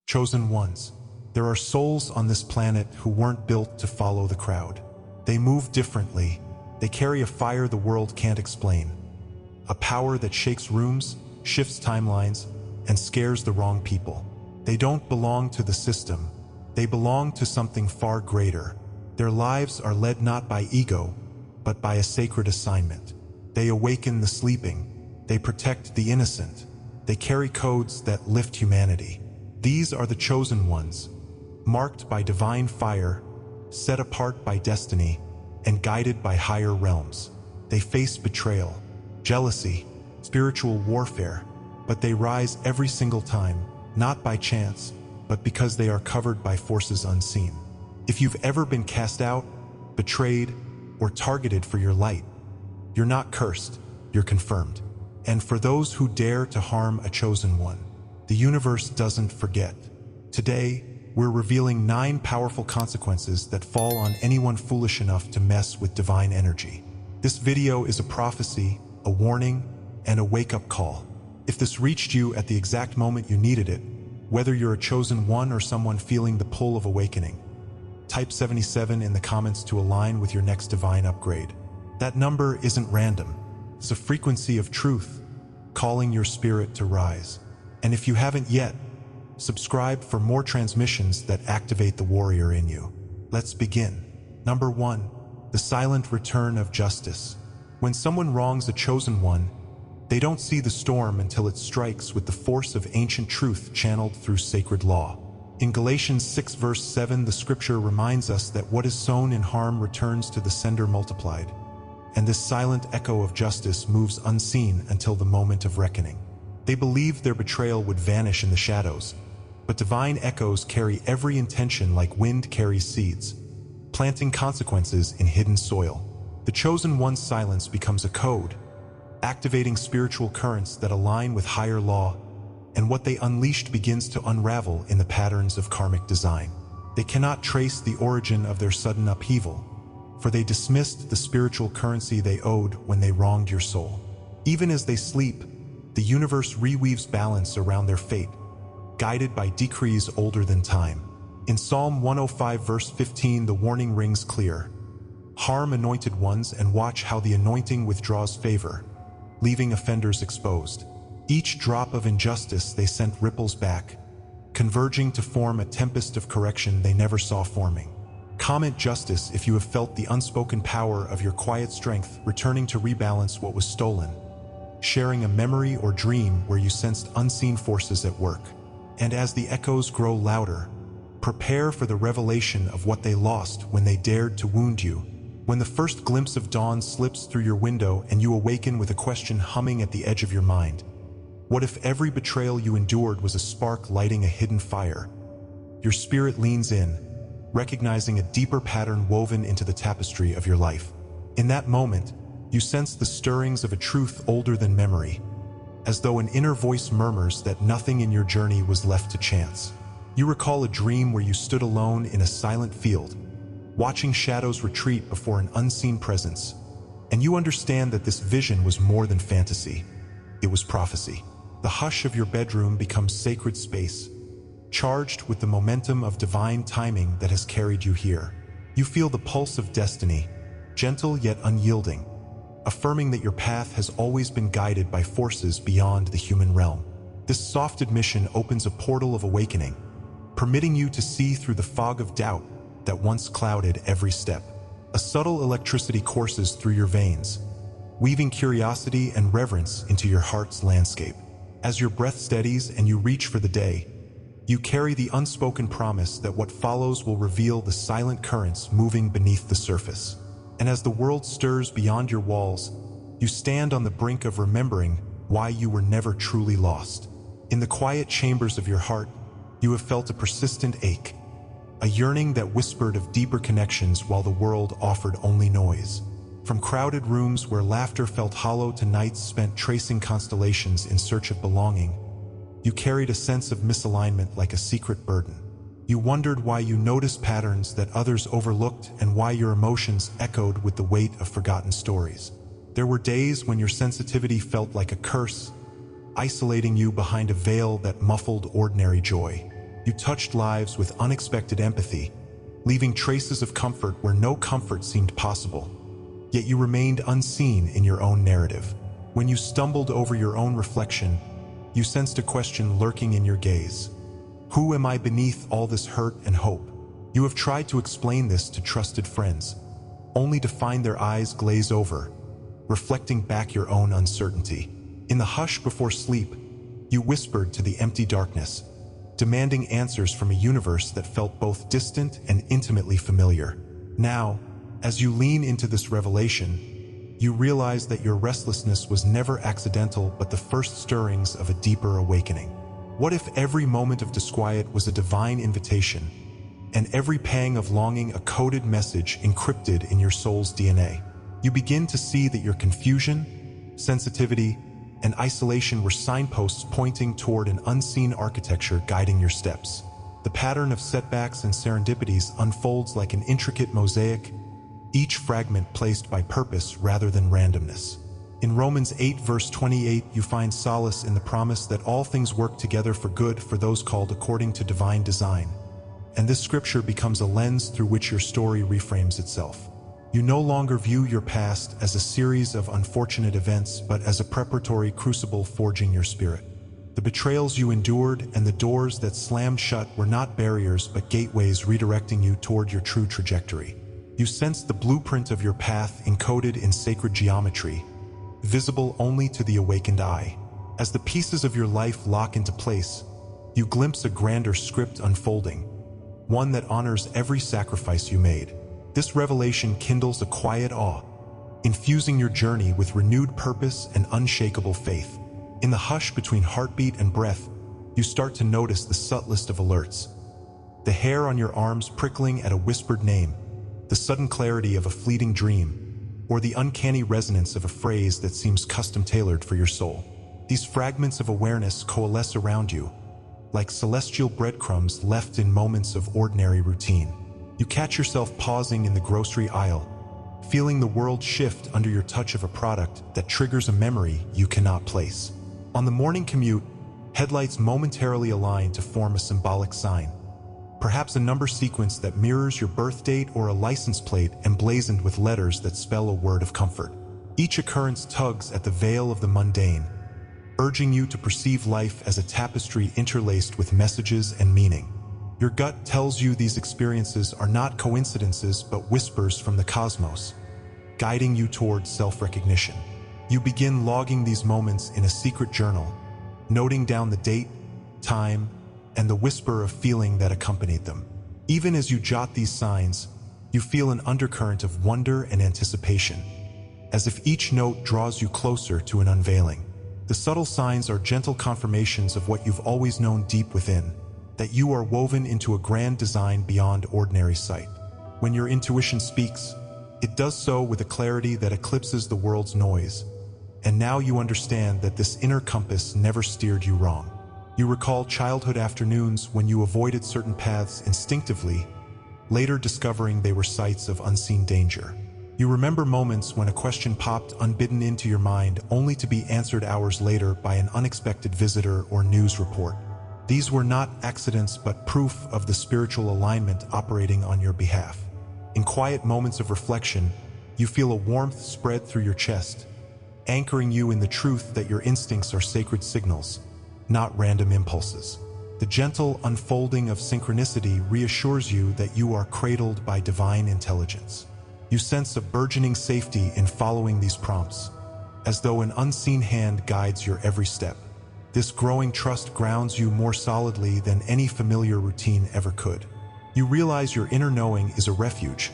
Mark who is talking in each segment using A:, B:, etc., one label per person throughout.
A: Chosen ones. There are souls on this planet who weren't built to follow the crowd. They move differently. They carry a fire the world can't explain. A power that shakes rooms, shifts timelines, and scares the wrong people. They don't belong to the system. They belong to something far greater. Their lives are led not by ego, but by a sacred assignment. They awaken the sleeping. They protect the innocent. They carry codes that lift humanity. These are the chosen ones, marked by divine fire, set apart by destiny, and guided by higher realms. They face betrayal, jealousy, spiritual warfare, but they rise every single time, not by chance, but because they are covered by forces unseen. If you've ever been cast out, betrayed, or targeted for your light, you're not cursed, you're confirmed. And for those who dare to harm a chosen one, the universe doesn't forget. Today, we're revealing 9 powerful consequences that fall on anyone foolish enough to mess with divine energy. This video is a prophecy, a warning, and a wake-up call. If this reached you at the exact moment you needed it, whether you're a chosen one or someone feeling the pull of awakening, type 77 in the comments to align with your next divine upgrade. That number isn't random. It's a frequency of truth, calling your spirit to rise. And if you haven't yet, subscribe for more transmissions that activate the warrior in you. Let's begin. Number 1, the silent return of justice. When someone wrongs a chosen one, they don't see the storm until it strikes with the force of ancient truth channeled through sacred law. In Galatians 6 verse 7, the scripture reminds us that what is sown in harm returns to the sender multiplied. And this silent echo of justice moves unseen until the moment of reckoning. They believed their betrayal would vanish in the shadows, but divine echoes carry every intention like wind carries seeds, planting consequences in hidden soil. The chosen one's silence becomes a code, activating spiritual currents that align with higher law, and what they unleashed begins to unravel in the patterns of karmic design. They cannot trace the origin of their sudden upheaval, for they dismissed the spiritual currency they owed when they wronged your soul. Even as they sleep, the universe reweaves balance around their fate, guided by decrees older than time. In Psalm 105 verse 15, the warning rings clear. Harm anointed ones and watch how the anointing withdraws favor, leaving offenders exposed. Each drop of injustice they sent ripples back, converging to form a tempest of correction they never saw forming. Comment justice if you have felt the unspoken power of your quiet strength returning to rebalance what was stolen, sharing a memory or dream where you sensed unseen forces at work. And as the echoes grow louder, prepare for the revelation of what they lost when they dared to wound you. When the first glimpse of dawn slips through your window and you awaken with a question humming at the edge of your mind. What if every betrayal you endured was a spark lighting a hidden fire? Your spirit leans in, recognizing a deeper pattern woven into the tapestry of your life. In that moment, you sense the stirrings of a truth older than memory, as though an inner voice murmurs that nothing in your journey was left to chance. You recall a dream where you stood alone in a silent field, watching shadows retreat before an unseen presence, and you understand that this vision was more than fantasy. It was prophecy. The hush of your bedroom becomes sacred space, charged with the momentum of divine timing that has carried you here. You feel the pulse of destiny, gentle yet unyielding, affirming that your path has always been guided by forces beyond the human realm. This soft admission opens a portal of awakening, permitting you to see through the fog of doubt that once clouded every step. A subtle electricity courses through your veins, weaving curiosity and reverence into your heart's landscape. As your breath steadies and you reach for the day, you carry the unspoken promise that what follows will reveal the silent currents moving beneath the surface. And as the world stirs beyond your walls, you stand on the brink of remembering why you were never truly lost. In the quiet chambers of your heart, you have felt a persistent ache, a yearning that whispered of deeper connections while the world offered only noise. From crowded rooms where laughter felt hollow to nights spent tracing constellations in search of belonging, you carried a sense of misalignment like a secret burden. You wondered why you noticed patterns that others overlooked and why your emotions echoed with the weight of forgotten stories. There were days when your sensitivity felt like a curse, isolating you behind a veil that muffled ordinary joy. You touched lives with unexpected empathy, leaving traces of comfort where no comfort seemed possible. Yet you remained unseen in your own narrative. When you stumbled over your own reflection, you sensed a question lurking in your gaze. Who am I beneath all this hurt and hope? You have tried to explain this to trusted friends, only to find their eyes glaze over, reflecting back your own uncertainty. In the hush before sleep, you whispered to the empty darkness, demanding answers from a universe that felt both distant and intimately familiar. Now, as you lean into this revelation, you realize that your restlessness was never accidental but the first stirrings of a deeper awakening. What if every moment of disquiet was a divine invitation, and every pang of longing a coded message encrypted in your soul's DNA? You begin to see that your confusion, sensitivity, and isolation were signposts pointing toward an unseen architecture guiding your steps. The pattern of setbacks and serendipities unfolds like an intricate mosaic, each fragment placed by purpose rather than randomness. In Romans 8 verse 28, you find solace in the promise that all things work together for good for those called according to divine design. And this scripture becomes a lens through which your story reframes itself. You no longer view your past as a series of unfortunate events, but as a preparatory crucible forging your spirit. The betrayals you endured and the doors that slammed shut were not barriers but gateways redirecting you toward your true trajectory. You sense the blueprint of your path encoded in sacred geometry, visible only to the awakened eye. As the pieces of your life lock into place, you glimpse a grander script unfolding, one that honors every sacrifice you made. This revelation kindles a quiet awe, infusing your journey with renewed purpose and unshakable faith. In the hush between heartbeat and breath, you start to notice the subtlest of alerts. The hair on your arms prickling at a whispered name, the sudden clarity of a fleeting dream, or the uncanny resonance of a phrase that seems custom-tailored for your soul. These fragments of awareness coalesce around you, like celestial breadcrumbs left in moments of ordinary routine. You catch yourself pausing in the grocery aisle, feeling the world shift under your touch of a product that triggers a memory you cannot place. On the morning commute, headlights momentarily align to form a symbolic sign, perhaps a number sequence that mirrors your birth date or a license plate emblazoned with letters that spell a word of comfort. Each occurrence tugs at the veil of the mundane, urging you to perceive life as a tapestry interlaced with messages and meaning. Your gut tells you these experiences are not coincidences but whispers from the cosmos, guiding you towards self-recognition. You begin logging these moments in a secret journal, noting down the date, time, and the whisper of feeling that accompanied them. Even as you jot these signs, you feel an undercurrent of wonder and anticipation, as if each note draws you closer to an unveiling. The subtle signs are gentle confirmations of what you've always known deep within, that you are woven into a grand design beyond ordinary sight. When your intuition speaks, it does so with a clarity that eclipses the world's noise, and now you understand that this inner compass never steered you wrong. You recall childhood afternoons when you avoided certain paths instinctively, later discovering they were sites of unseen danger. You remember moments when a question popped unbidden into your mind only to be answered hours later by an unexpected visitor or news report. These were not accidents but proof of the spiritual alignment operating on your behalf. In quiet moments of reflection, you feel a warmth spread through your chest, anchoring you in the truth that your instincts are sacred signals, not random impulses. The gentle unfolding of synchronicity reassures you that you are cradled by divine intelligence. You sense a burgeoning safety in following these prompts, as though an unseen hand guides your every step. This growing trust grounds you more solidly than any familiar routine ever could. You realize your inner knowing is a refuge,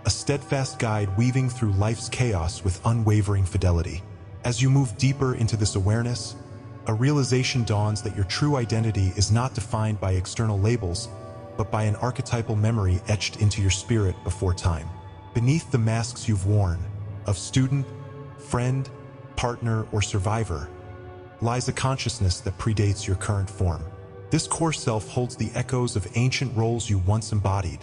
A: a steadfast guide weaving through life's chaos with unwavering fidelity. As you move deeper into this awareness, a realization dawns that your true identity is not defined by external labels, but by an archetypal memory etched into your spirit before time. Beneath the masks you've worn, of student, friend, partner, or survivor, lies a consciousness that predates your current form. This core self holds the echoes of ancient roles you once embodied,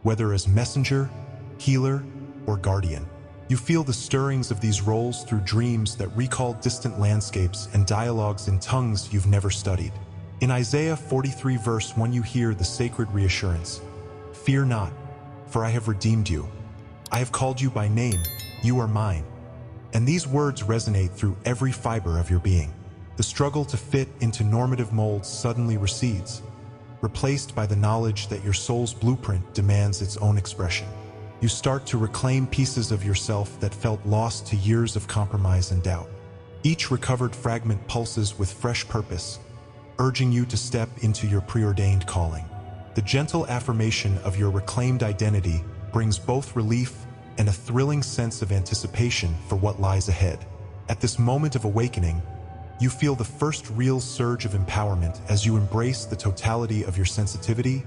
A: whether as messenger, healer, or guardian. You feel the stirrings of these roles through dreams that recall distant landscapes and dialogues in tongues you've never studied. In Isaiah 43 verse 1 you hear the sacred reassurance, "Fear not, for I have redeemed you. I have called you by name, you are mine." And these words resonate through every fiber of your being. The struggle to fit into normative molds suddenly recedes, replaced by the knowledge that your soul's blueprint demands its own expression. You start to reclaim pieces of yourself that felt lost to years of compromise and doubt. Each recovered fragment pulses with fresh purpose, urging you to step into your preordained calling. The gentle affirmation of your reclaimed identity brings both relief and a thrilling sense of anticipation for what lies ahead. At this moment of awakening, you feel the first real surge of empowerment as you embrace the totality of your sensitivity,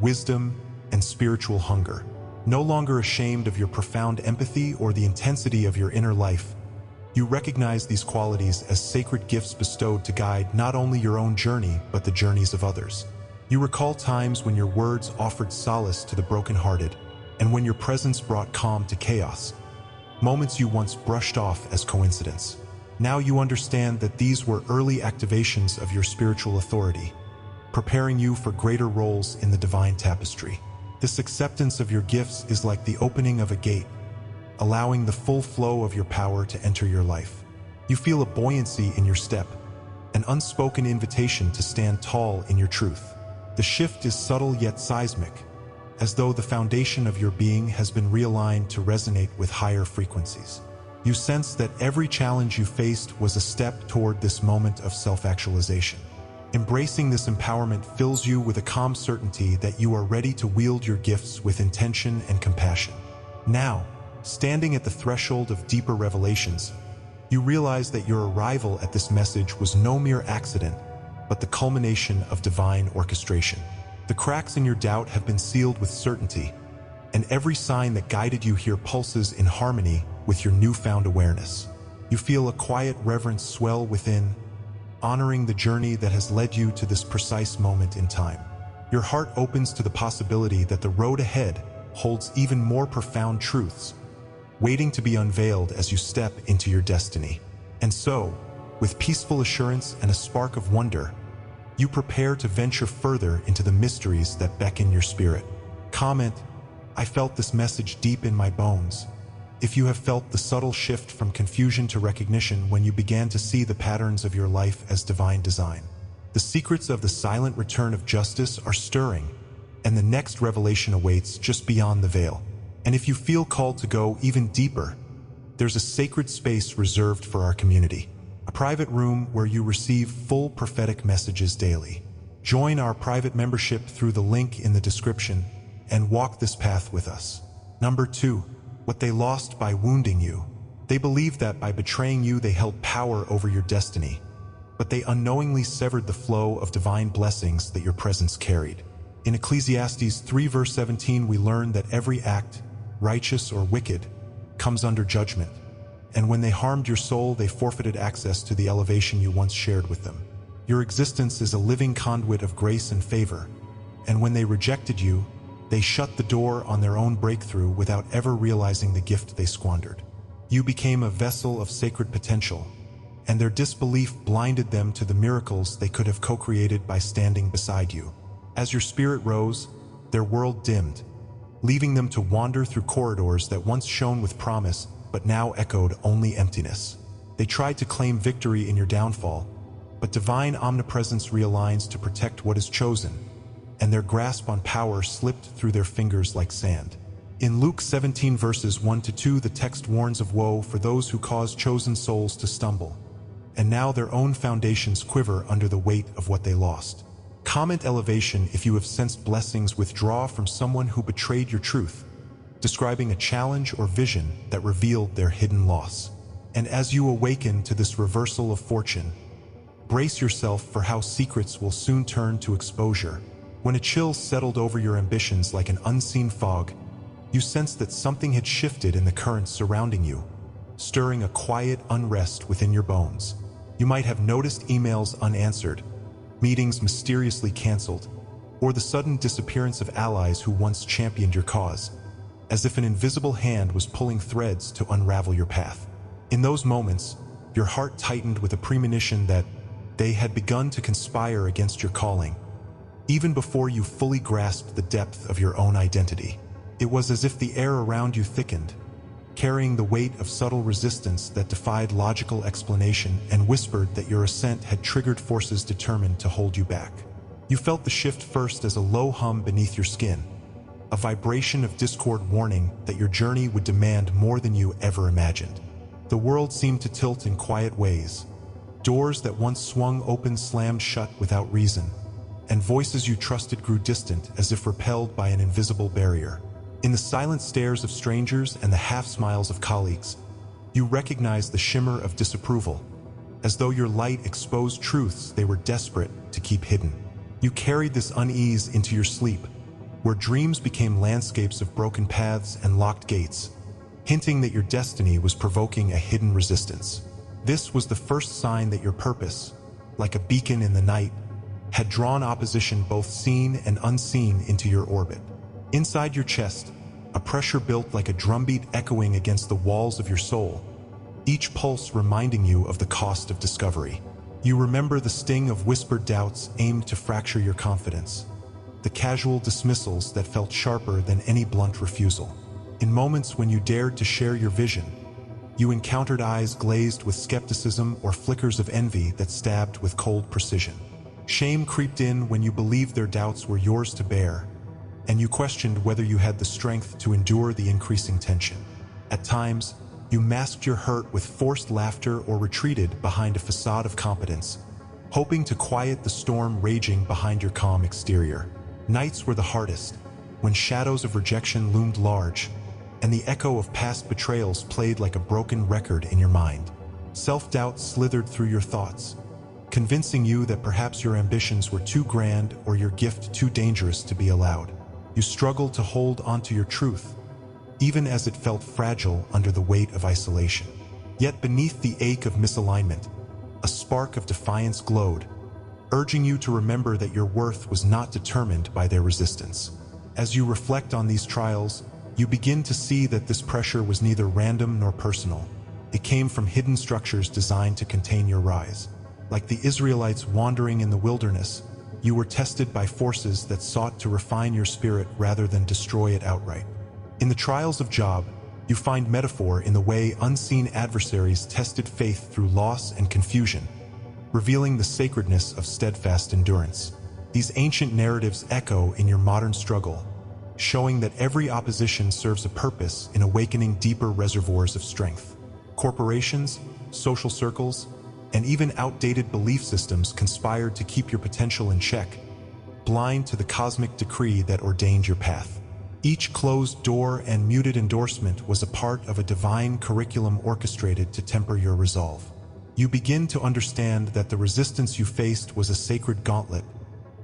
A: wisdom, and spiritual hunger. No longer ashamed of your profound empathy or the intensity of your inner life, you recognize these qualities as sacred gifts bestowed to guide not only your own journey, but the journeys of others. You recall times when your words offered solace to the brokenhearted, and when your presence brought calm to chaos, moments you once brushed off as coincidence. Now you understand that these were early activations of your spiritual authority, preparing you for greater roles in the divine tapestry. This acceptance of your gifts is like the opening of a gate, allowing the full flow of your power to enter your life. You feel a buoyancy in your step, an unspoken invitation to stand tall in your truth. The shift is subtle yet seismic, as though the foundation of your being has been realigned to resonate with higher frequencies. You sense that every challenge you faced was a step toward this moment of self-actualization. Embracing this empowerment fills you with a calm certainty that you are ready to wield your gifts with intention and compassion. Now, standing at the threshold of deeper revelations, you realize that your arrival at this message was no mere accident, but the culmination of divine orchestration. The cracks in your doubt have been sealed with certainty, and every sign that guided you here pulses in harmony with your newfound awareness. You feel a quiet reverence swell within, honoring the journey that has led you to this precise moment in time. Your heart opens to the possibility that the road ahead holds even more profound truths, waiting to be unveiled as you step into your destiny. And so, with peaceful assurance and a spark of wonder, you prepare to venture further into the mysteries that beckon your spirit. Comment, "I felt this message deep in my bones," if you have felt the subtle shift from confusion to recognition when you began to see the patterns of your life as divine design. The secrets of the silent return of justice are stirring, and the next revelation awaits just beyond the veil. And if you feel called to go even deeper, there's a sacred space reserved for our community, a private room where you receive full prophetic messages daily. Join our private membership through the link in the description and walk this path with us. Number 2, what they lost by wounding you. They believed that by betraying you they held power over your destiny, but they unknowingly severed the flow of divine blessings that your presence carried. In Ecclesiastes 3 verse 17 we learn that every act, righteous or wicked, comes under judgment, and when they harmed your soul they forfeited access to the elevation you once shared with them. Your existence is a living conduit of grace and favor, and when they rejected you, they shut the door on their own breakthrough without ever realizing the gift they squandered. You became a vessel of sacred potential, and their disbelief blinded them to the miracles they could have co-created by standing beside you. As your spirit rose, their world dimmed, leaving them to wander through corridors that once shone with promise but now echoed only emptiness. They tried to claim victory in your downfall, but divine omnipresence realigns to protect what is chosen, and their grasp on power slipped through their fingers like sand. In Luke 17 verses 1-2 the text warns of woe for those who cause chosen souls to stumble, and now their own foundations quiver under the weight of what they lost. Comment elevation if you have sensed blessings withdraw from someone who betrayed your truth, describing a challenge or vision that revealed their hidden loss. And as you awaken to this reversal of fortune, brace yourself for how secrets will soon turn to exposure. When a chill settled over your ambitions like an unseen fog, you sensed that something had shifted in the currents surrounding you, stirring a quiet unrest within your bones. You might have noticed emails unanswered, meetings mysteriously canceled, or the sudden disappearance of allies who once championed your cause, as if an invisible hand was pulling threads to unravel your path. In those moments, your heart tightened with a premonition that They had begun to conspire against your calling, even before you fully grasped the depth of your own identity. It was as if the air around you thickened, carrying the weight of subtle resistance that defied logical explanation and whispered that your ascent had triggered forces determined to hold you back. You felt the shift first as a low hum beneath your skin, a vibration of discord warning that your journey would demand more than you ever imagined. The world seemed to tilt in quiet ways. Doors that once swung open slammed shut without reason, and voices you trusted grew distant as if repelled by an invisible barrier. In the silent stares of strangers and the half-smiles of colleagues, you recognized the shimmer of disapproval, as though your light exposed truths they were desperate to keep hidden. You carried this unease into your sleep, where dreams became landscapes of broken paths and locked gates, hinting that your destiny was provoking a hidden resistance. This was the first sign that your purpose, like a beacon in the night, had drawn opposition both seen and unseen into your orbit. Inside your chest, a pressure built like a drumbeat echoing against the walls of your soul, each pulse reminding you of the cost of discovery. You remember the sting of whispered doubts aimed to fracture your confidence, the casual dismissals that felt sharper than any blunt refusal. In moments when you dared to share your vision, you encountered eyes glazed with skepticism or flickers of envy that stabbed with cold precision. Shame creeped in when you believed their doubts were yours to bear, and you questioned whether you had the strength to endure the increasing tension. At times, you masked your hurt with forced laughter or retreated behind a facade of competence, hoping to quiet the storm raging behind your calm exterior. Nights were the hardest, when shadows of rejection loomed large, and the echo of past betrayals played like a broken record in your mind. Self-doubt slithered through your thoughts, convincing you that perhaps your ambitions were too grand or your gift too dangerous to be allowed. You struggled to hold onto your truth, even as it felt fragile under the weight of isolation. Yet beneath the ache of misalignment, a spark of defiance glowed, urging you to remember that your worth was not determined by their resistance. As you reflect on these trials, you begin to see that this pressure was neither random nor personal. It came from hidden structures designed to contain your rise. Like the Israelites wandering in the wilderness, you were tested by forces that sought to refine your spirit rather than destroy it outright. In the trials of Job, you find metaphor in the way unseen adversaries tested faith through loss and confusion, revealing the sacredness of steadfast endurance. These ancient narratives echo in your modern struggle, showing that every opposition serves a purpose in awakening deeper reservoirs of strength. Corporations, social circles, and even outdated belief systems conspired to keep your potential in check, blind to the cosmic decree that ordained your path. Each closed door and muted endorsement was a part of a divine curriculum orchestrated to temper your resolve. You begin to understand that the resistance you faced was a sacred gauntlet,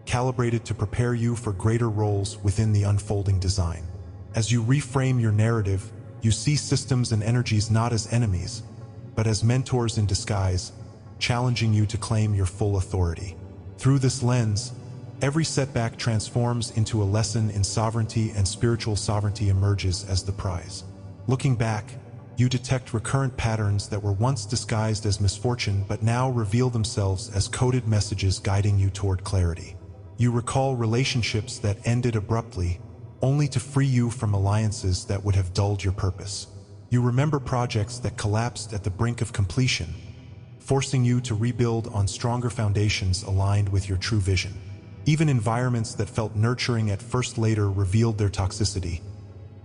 A: calibrated to prepare you for greater roles within the unfolding design. As you reframe your narrative, you see systems and energies not as enemies, but as mentors in disguise, challenging you to claim your full authority. Through this lens, every setback transforms into a lesson in sovereignty, and spiritual sovereignty emerges as the prize. Looking back, you detect recurrent patterns that were once disguised as misfortune but now reveal themselves as coded messages guiding you toward clarity. You recall relationships that ended abruptly, only to free you from alliances that would have dulled your purpose. You remember projects that collapsed at the brink of completion, forcing you to rebuild on stronger foundations aligned with your true vision. Even environments that felt nurturing at first later revealed their toxicity,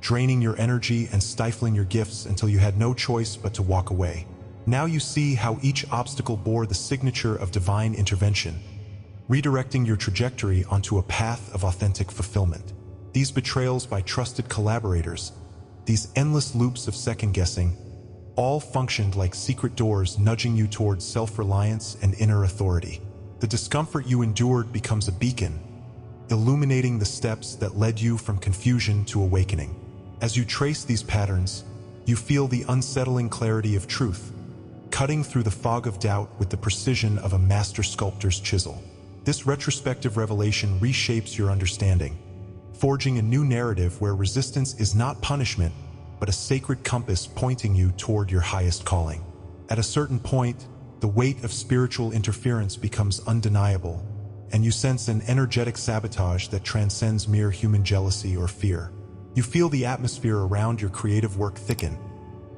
A: draining your energy and stifling your gifts until you had no choice but to walk away. Now you see how each obstacle bore the signature of divine intervention, redirecting your trajectory onto a path of authentic fulfillment. These betrayals by trusted collaborators, these endless loops of second-guessing, all functioned like secret doors nudging you towards self-reliance and inner authority. The discomfort you endured becomes a beacon, illuminating the steps that led you from confusion to awakening. As you trace these patterns, you feel the unsettling clarity of truth, cutting through the fog of doubt with the precision of a master sculptor's chisel. This retrospective revelation reshapes your understanding, forging a new narrative where resistance is not punishment, but a sacred compass pointing you toward your highest calling. At a certain point, the weight of spiritual interference becomes undeniable, and you sense an energetic sabotage that transcends mere human jealousy or fear. You feel the atmosphere around your creative work thicken,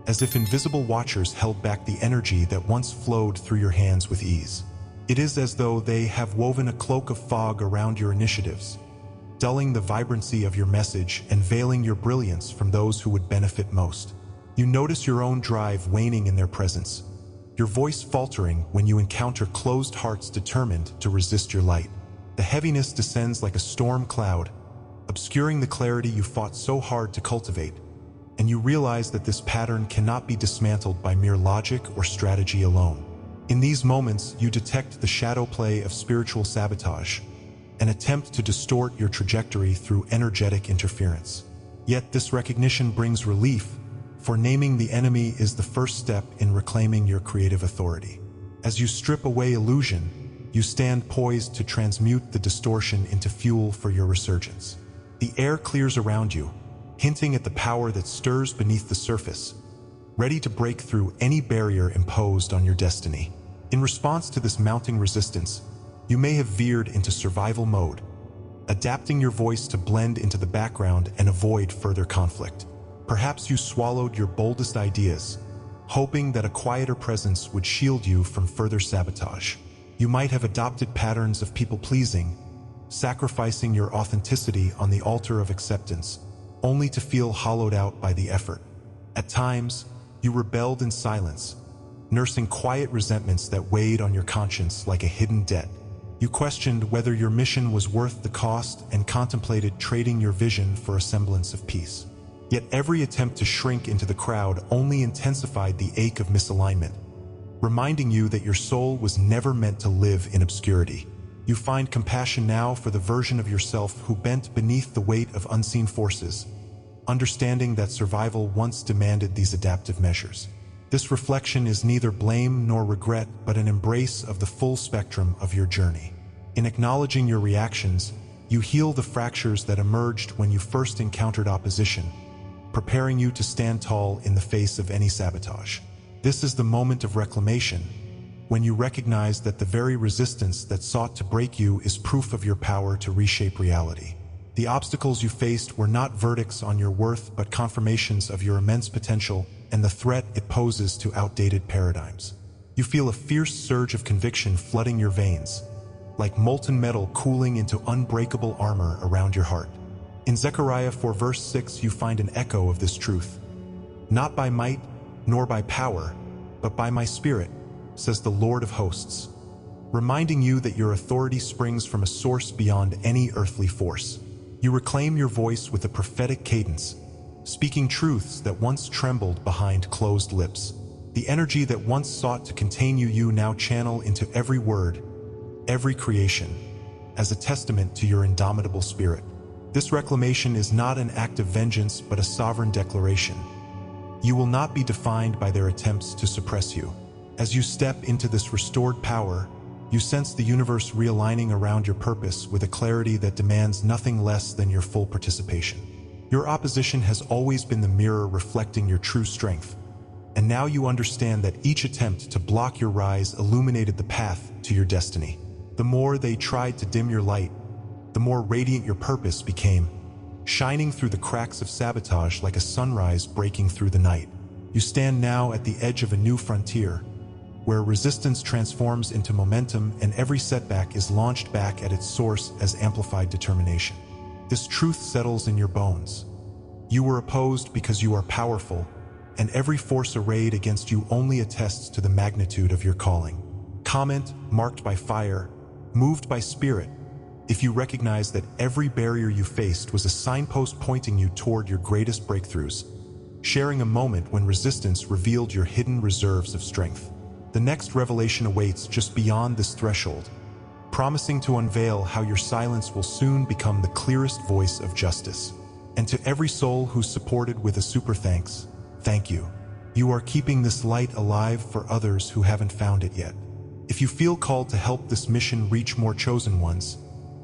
A: as if invisible watchers held back the energy that once flowed through your hands with ease. It is as though they have woven a cloak of fog around your initiatives, dulling the vibrancy of your message and veiling your brilliance from those who would benefit most. You notice your own drive waning in their presence, your voice faltering when you encounter closed hearts determined to resist your light. The heaviness descends like a storm cloud, obscuring the clarity you fought so hard to cultivate, and you realize that this pattern cannot be dismantled by mere logic or strategy alone. In these moments, you detect the shadow play of spiritual sabotage, an attempt to distort your trajectory through energetic interference. Yet this recognition brings relief, for naming the enemy is the first step in reclaiming your creative authority. As you strip away illusion, you stand poised to transmute the distortion into fuel for your resurgence. The air clears around you, hinting at the power that stirs beneath the surface, ready to break through any barrier imposed on your destiny. In response to this mounting resistance, you may have veered into survival mode, adapting your voice to blend into the background and avoid further conflict. Perhaps you swallowed your boldest ideas, hoping that a quieter presence would shield you from further sabotage. You might have adopted patterns of people-pleasing, sacrificing your authenticity on the altar of acceptance, only to feel hollowed out by the effort. At times, you rebelled in silence, nursing quiet resentments that weighed on your conscience like a hidden debt. You questioned whether your mission was worth the cost and contemplated trading your vision for a semblance of peace. Yet every attempt to shrink into the crowd only intensified the ache of misalignment, reminding you that your soul was never meant to live in obscurity. You find compassion now for the version of yourself who bent beneath the weight of unseen forces, understanding that survival once demanded these adaptive measures. This reflection is neither blame nor regret, but an embrace of the full spectrum of your journey. In acknowledging your reactions, you heal the fractures that emerged when you first encountered opposition, preparing you to stand tall in the face of any sabotage. This is the moment of reclamation, when you recognize that the very resistance that sought to break you is proof of your power to reshape reality. The obstacles you faced were not verdicts on your worth, but confirmations of your immense potential and the threat it poses to outdated paradigms. You feel a fierce surge of conviction flooding your veins, like molten metal cooling into unbreakable armor around your heart. In Zechariah 4 verse 6, you find an echo of this truth. Not by might, nor by power, but by my Spirit, says the Lord of hosts, reminding you that your authority springs from a source beyond any earthly force. You reclaim your voice with a prophetic cadence, speaking truths that once trembled behind closed lips. The energy that once sought to contain you now channel into every word, every creation, as a testament to your indomitable spirit. This reclamation is not an act of vengeance, but a sovereign declaration. You will not be defined by their attempts to suppress you. As you step into this restored power, you sense the universe realigning around your purpose with a clarity that demands nothing less than your full participation. Your opposition has always been the mirror reflecting your true strength, and now you understand that each attempt to block your rise illuminated the path to your destiny. The more they tried to dim your light, the more radiant your purpose became, shining through the cracks of sabotage like a sunrise breaking through the night. You stand now at the edge of a new frontier, where resistance transforms into momentum and every setback is launched back at its source as amplified determination. This truth settles in your bones. You were opposed because you are powerful, and every force arrayed against you only attests to the magnitude of your calling. Comment, marked by fire, moved by spirit, if you recognize that every barrier you faced was a signpost pointing you toward your greatest breakthroughs, sharing a moment when resistance revealed your hidden reserves of strength. The next revelation awaits just beyond this threshold, promising to unveil how your silence will soon become the clearest voice of justice. And to every soul who's supported with a super thanks, thank you. You are keeping this light alive for others who haven't found it yet. If you feel called to help this mission reach more chosen ones,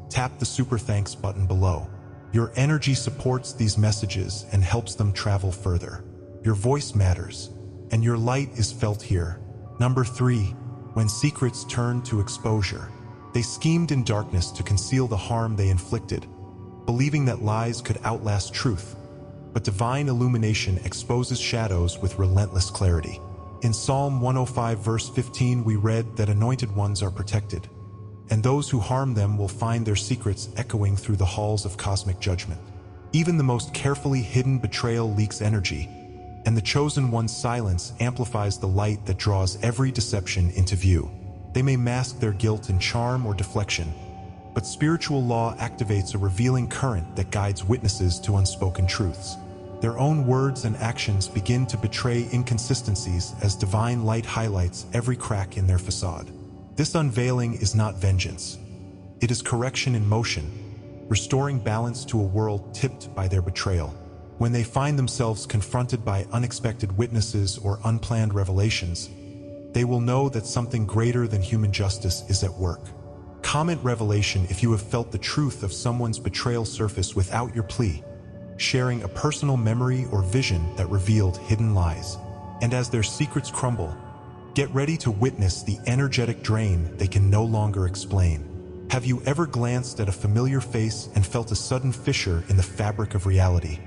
A: tap the super thanks button below. Your energy supports these messages and helps them travel further. Your voice matters, and your light is felt here. Number 3. when secrets turned to exposure. They schemed in darkness to conceal the harm they inflicted, believing that lies could outlast truth. But divine illumination exposes shadows with relentless clarity. In Psalm 105 verse 15 we read that anointed ones are protected, and those who harm them will find their secrets echoing through the halls of cosmic judgment. Even the most carefully hidden betrayal leaks energy, and the chosen one's silence amplifies the light that draws every deception into view. They may mask their guilt in charm or deflection, but spiritual law activates a revealing current that guides witnesses to unspoken truths. Their own words and actions begin to betray inconsistencies as divine light highlights every crack in their facade. This unveiling is not vengeance. It is correction in motion, restoring balance to a world tipped by their betrayal. When they find themselves confronted by unexpected witnesses or unplanned revelations, they will know that something greater than human justice is at work. Comment revelation if you have felt the truth of someone's betrayal surface without your plea, sharing a personal memory or vision that revealed hidden lies. And as their secrets crumble, get ready to witness the energetic drain they can no longer explain. Have you ever glanced at a familiar face and felt a sudden fissure in the fabric of reality,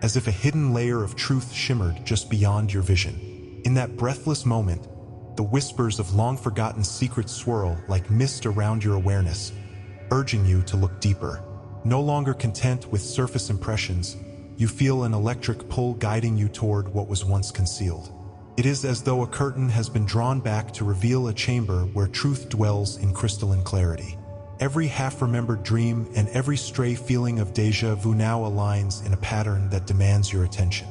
A: as if a hidden layer of truth shimmered just beyond your vision? In that breathless moment, the whispers of long-forgotten secrets swirl like mist around your awareness, urging you to look deeper. No longer content with surface impressions, you feel an electric pull guiding you toward what was once concealed. It is as though a curtain has been drawn back to reveal a chamber where truth dwells in crystalline clarity. Every half-remembered dream and every stray feeling of déjà vu now aligns in a pattern that demands your attention.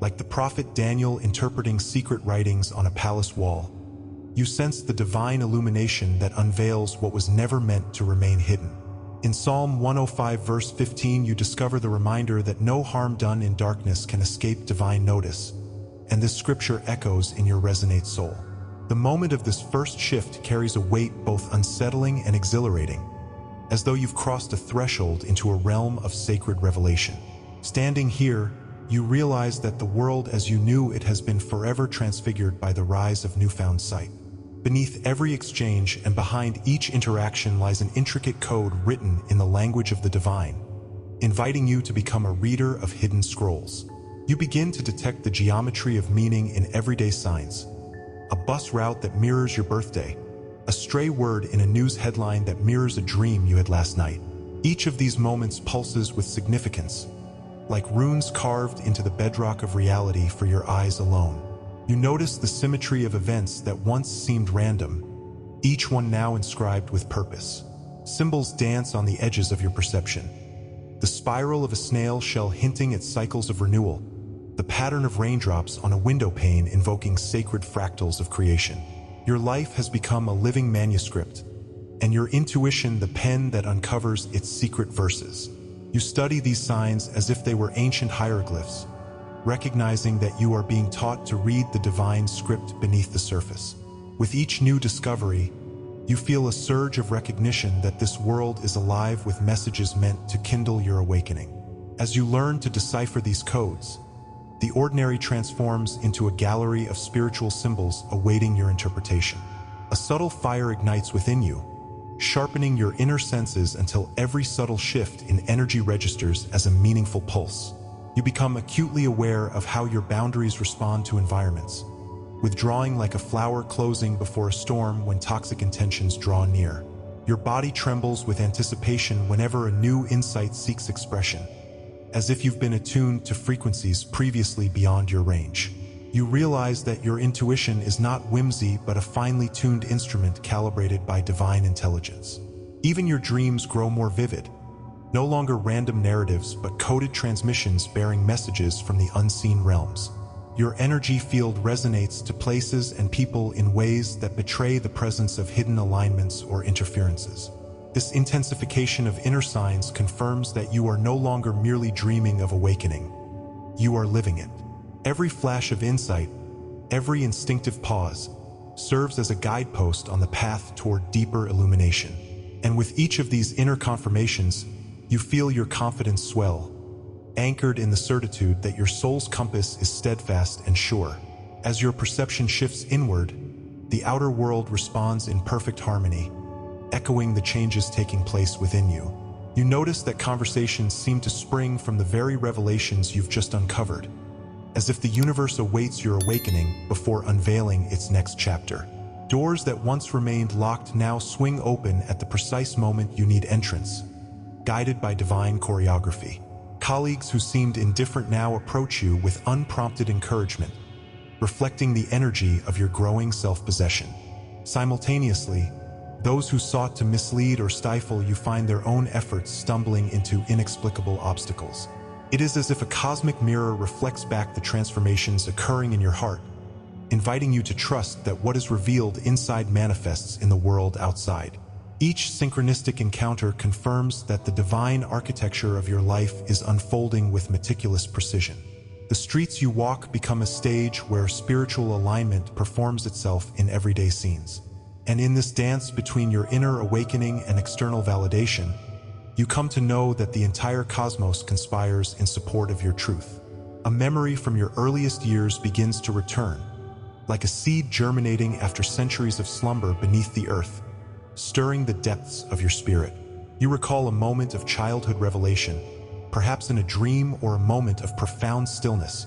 A: Like the prophet Daniel interpreting secret writings on a palace wall, you sense the divine illumination that unveils what was never meant to remain hidden. In Psalm 105 verse 15 you discover the reminder that no harm done in darkness can escape divine notice, and this scripture echoes in your resonate soul. The moment of this first shift carries a weight both unsettling and exhilarating, as though you've crossed a threshold into a realm of sacred revelation. Standing here, you realize that the world as you knew it has been forever transfigured by the rise of newfound sight. Beneath every exchange and behind each interaction lies an intricate code written in the language of the divine, inviting you to become a reader of hidden scrolls. You begin to detect the geometry of meaning in everyday signs: a bus route that mirrors your birthday, a stray word in a news headline that mirrors a dream you had last night. Each of these moments pulses with significance, like runes carved into the bedrock of reality for your eyes alone. You notice the symmetry of events that once seemed random, each one now inscribed with purpose. Symbols dance on the edges of your perception. The spiral of a snail shell hinting at cycles of renewal, the pattern of raindrops on a window pane invoking sacred fractals of creation. Your life has become a living manuscript, and your intuition the pen that uncovers its secret verses. You study these signs as if they were ancient hieroglyphs, recognizing that you are being taught to read the divine script beneath the surface. With each new discovery, you feel a surge of recognition that this world is alive with messages meant to kindle your awakening. As you learn to decipher these codes, the ordinary transforms into a gallery of spiritual symbols awaiting your interpretation. A subtle fire ignites within you, sharpening your inner senses until every subtle shift in energy registers as a meaningful pulse. You become acutely aware of how your boundaries respond to environments, withdrawing like a flower closing before a storm when toxic intentions draw near. Your body trembles with anticipation whenever a new insight seeks expression, as if you've been attuned to frequencies previously beyond your range. You realize that your intuition is not whimsy but a finely tuned instrument calibrated by divine intelligence. Even your dreams grow more vivid, no longer random narratives but coded transmissions bearing messages from the unseen realms. Your energy field resonates to places and people in ways that betray the presence of hidden alignments or interferences. This intensification of inner signs confirms that you are no longer merely dreaming of awakening. You are living it. Every flash of insight, every instinctive pause, serves as a guidepost on the path toward deeper illumination. And with each of these inner confirmations, you feel your confidence swell, anchored in the certitude that your soul's compass is steadfast and sure. As your perception shifts inward, the outer world responds in perfect harmony, echoing the changes taking place within you. You notice that conversations seem to spring from the very revelations you've just uncovered, as if the universe awaits your awakening before unveiling its next chapter. Doors that once remained locked now swing open at the precise moment you need entrance, guided by divine choreography. Colleagues who seemed indifferent now approach you with unprompted encouragement, reflecting the energy of your growing self-possession. Simultaneously, those who sought to mislead or stifle you find their own efforts stumbling into inexplicable obstacles. It is as if a cosmic mirror reflects back the transformations occurring in your heart, inviting you to trust that what is revealed inside manifests in the world outside. Each synchronistic encounter confirms that the divine architecture of your life is unfolding with meticulous precision. The streets you walk become a stage where spiritual alignment performs itself in everyday scenes. And in this dance between your inner awakening and external validation, you come to know that the entire cosmos conspires in support of your truth. A memory from your earliest years begins to return, like a seed germinating after centuries of slumber beneath the earth, stirring the depths of your spirit. You recall a moment of childhood revelation, perhaps in a dream or a moment of profound stillness,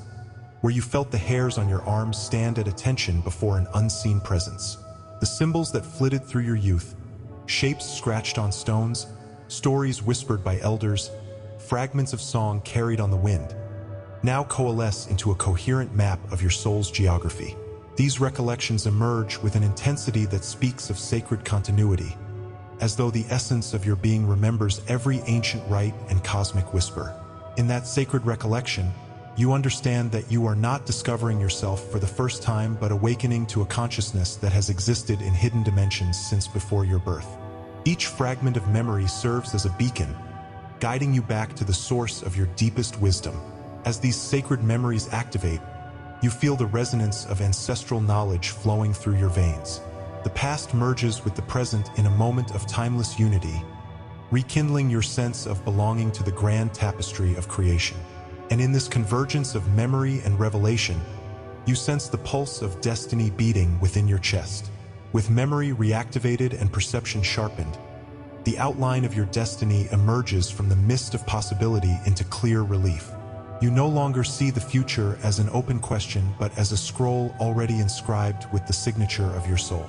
A: where you felt the hairs on your arms stand at attention before an unseen presence. The symbols that flitted through your youth, shapes scratched on stones, stories whispered by elders, fragments of song carried on the wind, now coalesce into a coherent map of your soul's geography. These recollections emerge with an intensity that speaks of sacred continuity, as though the essence of your being remembers every ancient rite and cosmic whisper. In that sacred recollection, you understand that you are not discovering yourself for the first time, but awakening to a consciousness that has existed in hidden dimensions since before your birth. Each fragment of memory serves as a beacon, guiding you back to the source of your deepest wisdom. As these sacred memories activate, you feel the resonance of ancestral knowledge flowing through your veins. The past merges with the present in a moment of timeless unity, rekindling your sense of belonging to the grand tapestry of creation. And in this convergence of memory and revelation, you sense the pulse of destiny beating within your chest. With memory reactivated and perception sharpened, the outline of your destiny emerges from the mist of possibility into clear relief. You no longer see the future as an open question, but as a scroll already inscribed with the signature of your soul.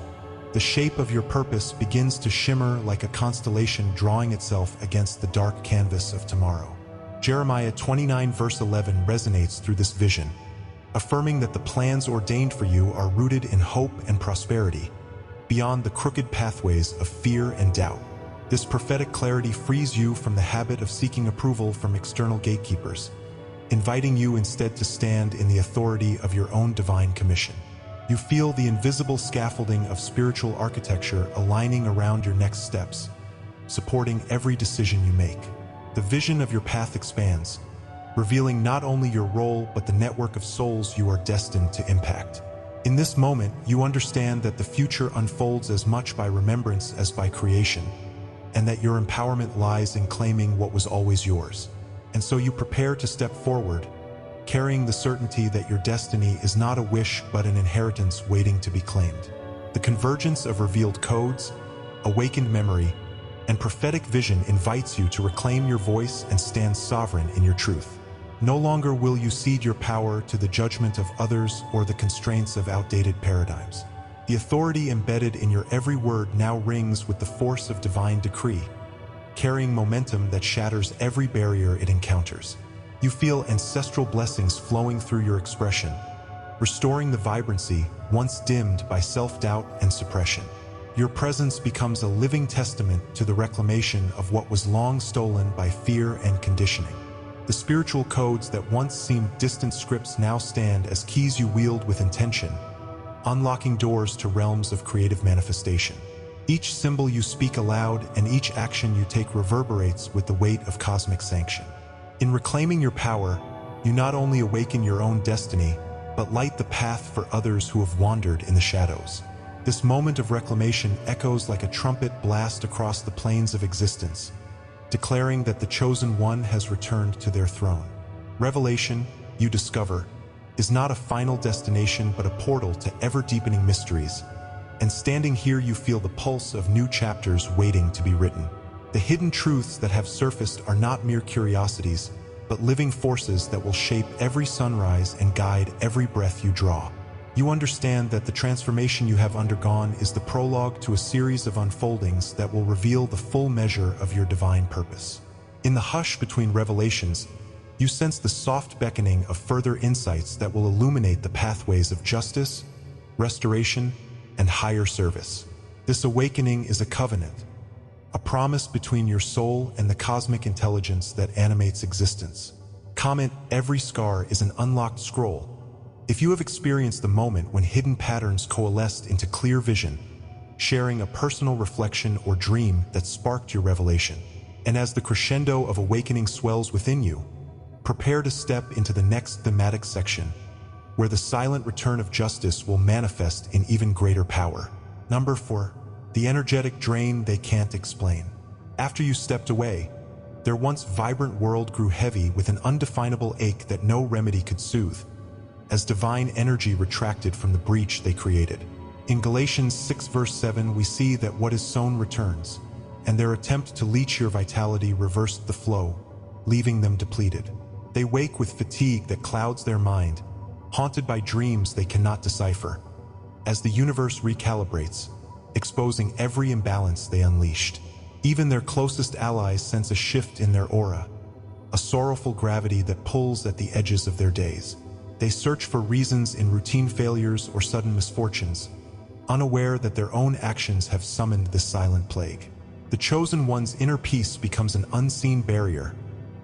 A: The shape of your purpose begins to shimmer like a constellation drawing itself against the dark canvas of tomorrow. Jeremiah 29 verse 11 resonates through this vision, affirming that the plans ordained for you are rooted in hope and prosperity, beyond the crooked pathways of fear and doubt. This prophetic clarity frees you from the habit of seeking approval from external gatekeepers, inviting you instead to stand in the authority of your own divine commission. You feel the invisible scaffolding of spiritual architecture aligning around your next steps, supporting every decision you make. The vision of your path expands, revealing not only your role but the network of souls you are destined to impact. In this moment, you understand that the future unfolds as much by remembrance as by creation, and that your empowerment lies in claiming what was always yours. And so you prepare to step forward, carrying the certainty that your destiny is not a wish but an inheritance waiting to be claimed. The convergence of revealed codes, awakened memory, and prophetic vision invites you to reclaim your voice and stand sovereign in your truth. No longer will you cede your power to the judgment of others or the constraints of outdated paradigms. The authority embedded in your every word now rings with the force of divine decree, carrying momentum that shatters every barrier it encounters. You feel ancestral blessings flowing through your expression, restoring the vibrancy once dimmed by self-doubt and suppression. Your presence becomes a living testament to the reclamation of what was long stolen by fear and conditioning. The spiritual codes that once seemed distant scripts now stand as keys you wield with intention, unlocking doors to realms of creative manifestation. Each symbol you speak aloud and each action you take reverberates with the weight of cosmic sanction. In reclaiming your power, you not only awaken your own destiny, but light the path for others who have wandered in the shadows. This moment of reclamation echoes like a trumpet blast across the plains of existence, declaring that the chosen one has returned to their throne. Revelation, you discover, is not a final destination but a portal to ever-deepening mysteries, And standing here you feel the pulse of new chapters waiting to be written. The hidden truths that have surfaced are not mere curiosities, but living forces that will shape every sunrise and guide every breath you draw. You understand that the transformation you have undergone is the prologue to a series of unfoldings that will reveal the full measure of your divine purpose. In the hush between revelations, you sense the soft beckoning of further insights that will illuminate the pathways of justice, restoration, and higher service. This awakening is a covenant, a promise between your soul and the cosmic intelligence that animates existence. Comment: every scar is an unlocked scroll. If you have experienced the moment when hidden patterns coalesced into clear vision, sharing a personal reflection or dream that sparked your revelation. And as the crescendo of awakening swells within you, prepare to step into the next thematic section, where the silent return of justice will manifest in even greater power. Number 4. The energetic drain they can't explain. After you stepped away, their once vibrant world grew heavy with an undefinable ache that no remedy could soothe, as divine energy retracted from the breach they created. In Galatians 6 verse 7 we see that what is sown returns, and their attempt to leech your vitality reversed the flow, leaving them depleted. They wake with fatigue that clouds their mind, haunted by dreams they cannot decipher, as the universe recalibrates, exposing every imbalance they unleashed. Even their closest allies sense a shift in their aura, a sorrowful gravity that pulls at the edges of their days. They search for reasons in routine failures or sudden misfortunes, unaware that their own actions have summoned this silent plague. The chosen one's inner peace becomes an unseen barrier,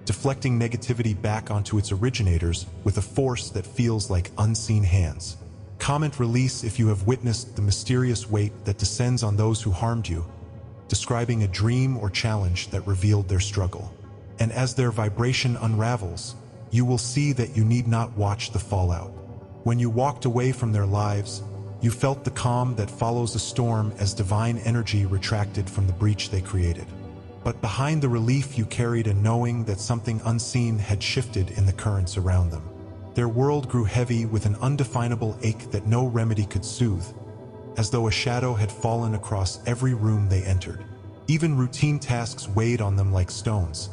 A: deflecting negativity back onto its originators with a force that feels like unseen hands. Comment: release if you have witnessed the mysterious weight that descends on those who harmed you, describing a dream or challenge that revealed their struggle. And as their vibration unravels, you will see that you need not watch the fallout. When you walked away from their lives, you felt the calm that follows a storm as divine energy retracted from the breach they created. But behind the relief you carried a knowing that something unseen had shifted in the currents around them. Their world grew heavy with an undefinable ache that no remedy could soothe, as though a shadow had fallen across every room they entered. Even routine tasks weighed on them like stones,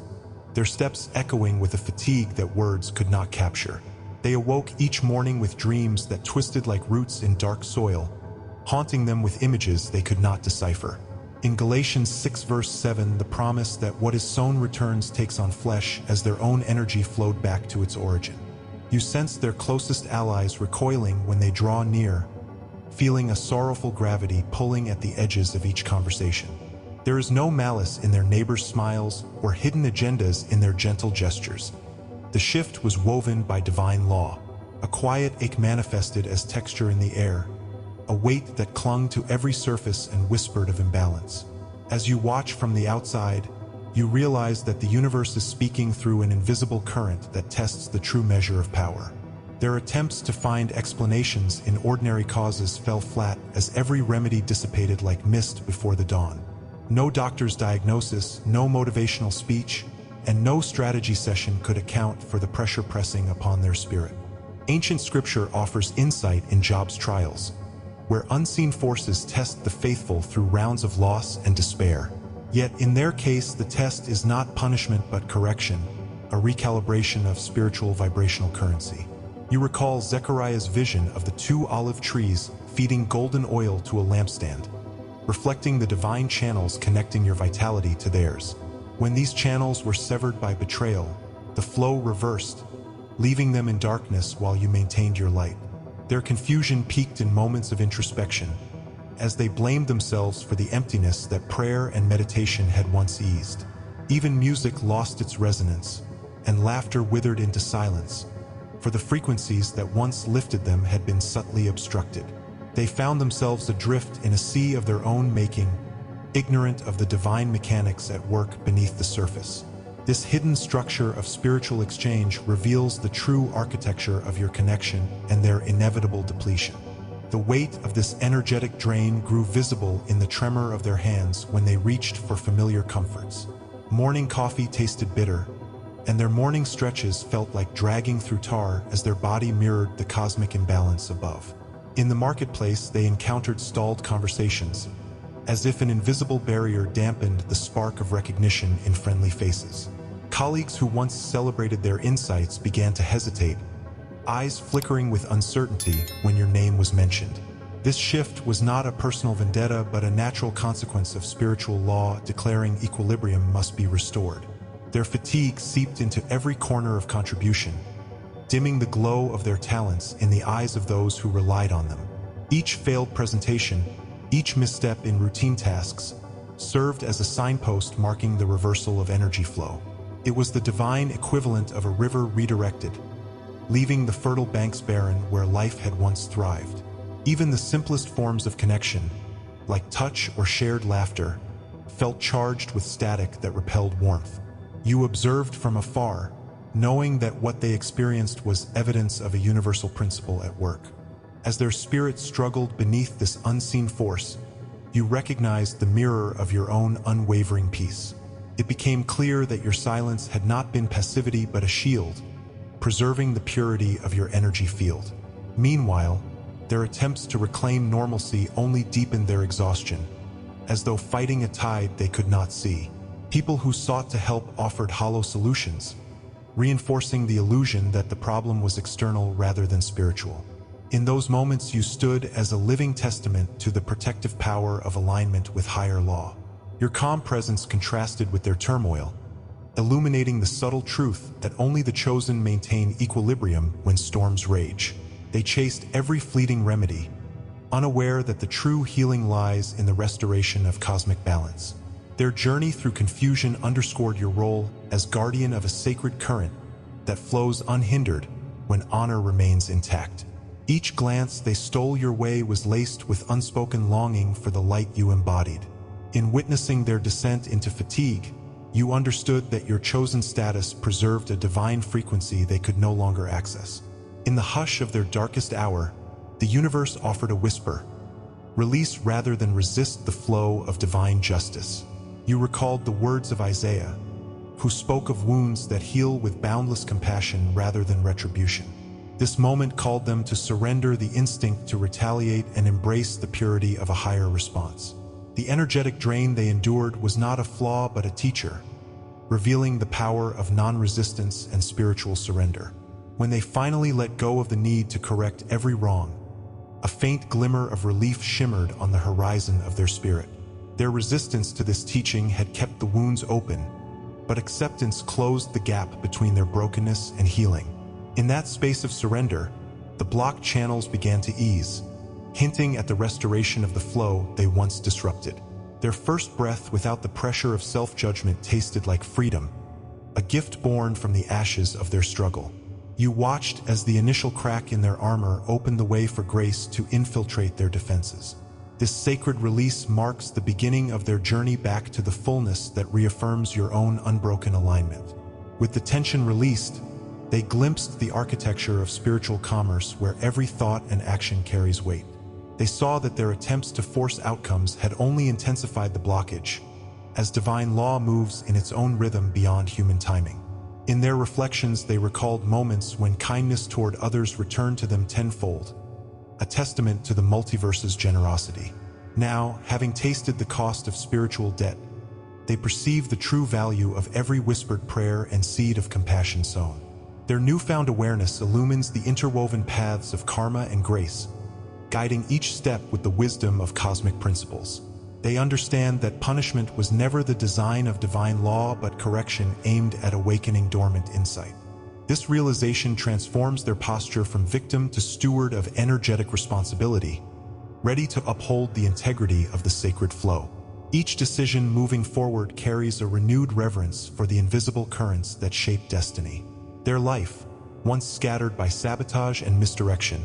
A: their steps echoing with a fatigue that words could not capture. They awoke each morning with dreams that twisted like roots in dark soil, haunting them with images they could not decipher. In Galatians 6 verse 7, the promise that what is sown returns takes on flesh as their own energy flowed back to its origin. You sense their closest allies recoiling when they draw near, feeling a sorrowful gravity pulling at the edges of each conversation. There is no malice in their neighbors' smiles or hidden agendas in their gentle gestures. The shift was woven by divine law, a quiet ache manifested as texture in the air, a weight that clung to every surface and whispered of imbalance. As you watch from the outside, you realize that the universe is speaking through an invisible current that tests the true measure of power. Their attempts to find explanations in ordinary causes fell flat as every remedy dissipated like mist before the dawn. No doctor's diagnosis, no motivational speech, and no strategy session could account for the pressure pressing upon their spirit. Ancient scripture offers insight in Job's trials, where unseen forces test the faithful through rounds of loss and despair. Yet in their case, the test is not punishment but correction, a recalibration of spiritual vibrational currency. You recall Zechariah's vision of the 2 olive trees feeding golden oil to a lampstand, reflecting the divine channels connecting your vitality to theirs. When these channels were severed by betrayal, the flow reversed, leaving them in darkness while you maintained your light. Their confusion peaked in moments of introspection, as they blamed themselves for the emptiness that prayer and meditation had once eased. Even music lost its resonance, and laughter withered into silence, for the frequencies that once lifted them had been subtly obstructed. They found themselves adrift in a sea of their own making, ignorant of the divine mechanics at work beneath the surface. This hidden structure of spiritual exchange reveals the true architecture of your connection and their inevitable depletion. The weight of this energetic drain grew visible in the tremor of their hands when they reached for familiar comforts. Morning coffee tasted bitter, and their morning stretches felt like dragging through tar as their body mirrored the cosmic imbalance above. In the marketplace, they encountered stalled conversations, as if an invisible barrier dampened the spark of recognition in friendly faces. Colleagues who once celebrated their insights began to hesitate, eyes flickering with uncertainty when your name was mentioned. This shift was not a personal vendetta, but a natural consequence of spiritual law declaring equilibrium must be restored. Their fatigue seeped into every corner of contribution, dimming the glow of their talents in the eyes of those who relied on them. Each failed presentation, each misstep in routine tasks, served as a signpost marking the reversal of energy flow. It was the divine equivalent of a river redirected, leaving the fertile banks barren where life had once thrived. Even the simplest forms of connection, like touch or shared laughter, felt charged with static that repelled warmth. You observed from afar, knowing that what they experienced was evidence of a universal principle at work. As their spirits struggled beneath this unseen force, you recognized the mirror of your own unwavering peace. It became clear that your silence had not been passivity but a shield, preserving the purity of your energy field. Meanwhile, their attempts to reclaim normalcy only deepened their exhaustion, as though fighting a tide they could not see. People who sought to help offered hollow solutions, reinforcing the illusion that the problem was external rather than spiritual. In those moments, you stood as a living testament to the protective power of alignment with higher law. Your calm presence contrasted with their turmoil, illuminating the subtle truth that only the chosen maintain equilibrium when storms rage. They chased every fleeting remedy, unaware that the true healing lies in the restoration of cosmic balance. Their journey through confusion underscored your role as guardian of a sacred current that flows unhindered when honor remains intact. Each glance they stole your way was laced with unspoken longing for the light you embodied. In witnessing their descent into fatigue, you understood that your chosen status preserved a divine frequency they could no longer access. In the hush of their darkest hour, the universe offered a whisper: release rather than resist the flow of divine justice. You recalled the words of Isaiah, who spoke of wounds that heal with boundless compassion rather than retribution. This moment called them to surrender the instinct to retaliate and embrace the purity of a higher response. The energetic drain they endured was not a flaw but a teacher, revealing the power of non-resistance and spiritual surrender. When they finally let go of the need to correct every wrong, a faint glimmer of relief shimmered on the horizon of their spirit. Their resistance to this teaching had kept the wounds open, but acceptance closed the gap between their brokenness and healing. In that space of surrender, the blocked channels began to ease, hinting at the restoration of the flow they once disrupted. Their first breath without the pressure of self-judgment tasted like freedom, a gift born from the ashes of their struggle. You watched as the initial crack in their armor opened the way for grace to infiltrate their defenses. This sacred release marks the beginning of their journey back to the fullness that reaffirms your own unbroken alignment. With the tension released, they glimpsed the architecture of spiritual commerce where every thought and action carries weight. They saw that their attempts to force outcomes had only intensified the blockage, as divine law moves in its own rhythm beyond human timing. In their reflections, they recalled moments when kindness toward others returned to them tenfold, a testament to the multiverse's generosity. Now, having tasted the cost of spiritual debt, they perceive the true value of every whispered prayer and seed of compassion sown. Their newfound awareness illumines the interwoven paths of karma and grace, guiding each step with the wisdom of cosmic principles. They understand that punishment was never the design of divine law, but correction aimed at awakening dormant insight. This realization transforms their posture from victim to steward of energetic responsibility, ready to uphold the integrity of the sacred flow. Each decision moving forward carries a renewed reverence for the invisible currents that shape destiny. Their life, once scattered by sabotage and misdirection,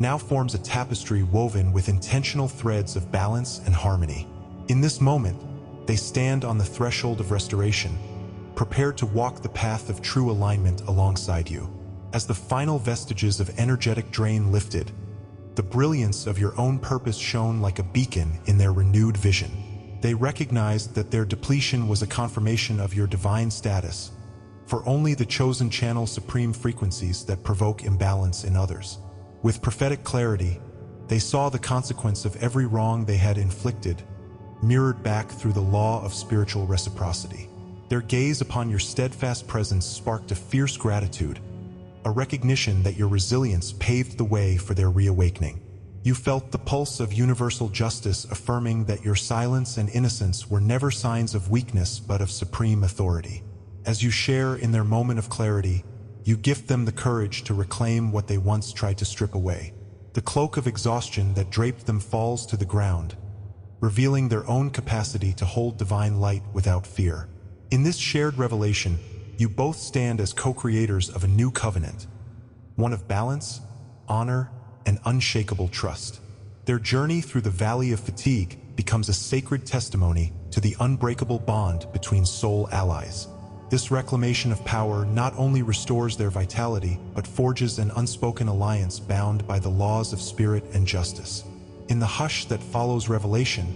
A: now forms a tapestry woven with intentional threads of balance and harmony. In this moment, they stand on the threshold of restoration, prepared to walk the path of true alignment alongside you. As the final vestiges of energetic drain lifted, the brilliance of your own purpose shone like a beacon in their renewed vision. They recognized that their depletion was a confirmation of your divine status, for only the chosen channel supreme frequencies that provoke imbalance in others. With prophetic clarity, They saw the consequence of every wrong they had inflicted, mirrored back through the law of spiritual reciprocity. Their gaze upon your steadfast presence sparked a fierce gratitude, a recognition that your resilience paved the way for their reawakening. You felt the pulse of universal justice affirming that your silence and innocence were never signs of weakness but of supreme authority. As you share in their moment of clarity, you gift them the courage to reclaim what they once tried to strip away. The cloak of exhaustion that draped them falls to the ground, revealing their own capacity to hold divine light without fear. In this shared revelation, you both stand as co-creators of a new covenant, one of balance, honor, and unshakable trust. Their journey through the valley of fatigue becomes a sacred testimony to the unbreakable bond between soul allies. This reclamation of power not only restores their vitality, but forges an unspoken alliance bound by the laws of spirit and justice. In the hush that follows revelation,